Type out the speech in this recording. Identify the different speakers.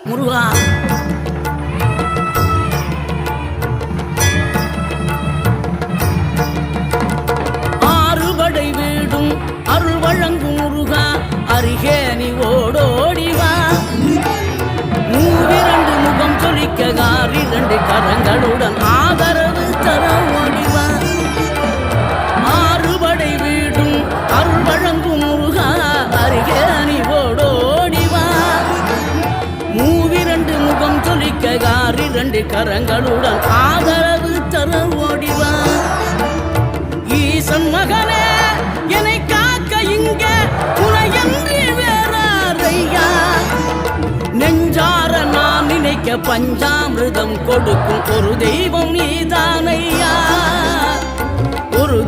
Speaker 1: முருகா. ஆறுபடை வீடும் அருள் வழங்கும் முருகா, அருகே நீ ஓடோடிவா. மூவிரண்டு முகம் சொலிக்க காரிரண்டு கரங்களுடன் ஆதரவு தர ஓடிவா. ஆறுபடை வீடும் அருள் வழங்கும் முருகா, அருகே நீ ஓடோடிவா. மூவிரண்டு முகம் சொலிக்க காரிரண்டு கரங்களுடன் ஆதரவு தர ஓடிவா. ஈசன் மகனே என்னை காக்க இங்க துணையன்றி வேறாரையா. நெஞ்சார நான் நினைக்க பஞ்சாமிர்தம் கொடுக்கும் ஒரு தெய்வம் நீதானையா. ஒரு